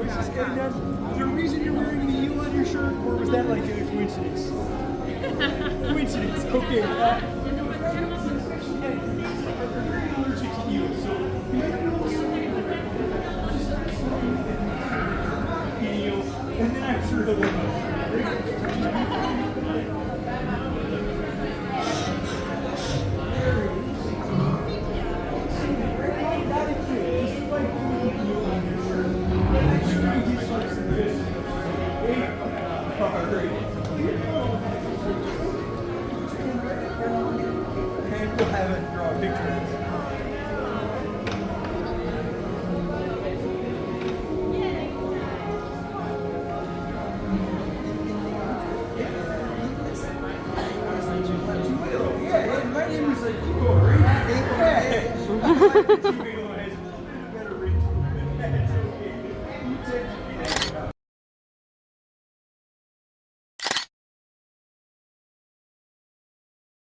glasses. And then the reason you're wearing the eel on your shirt, or was that like a coincidence? Coincidence. Okay. Allergic to eels, so eel, and then I'm sure the and we'll have it draw a picture. Yeah, my name is Igor. Better reach. That's okay.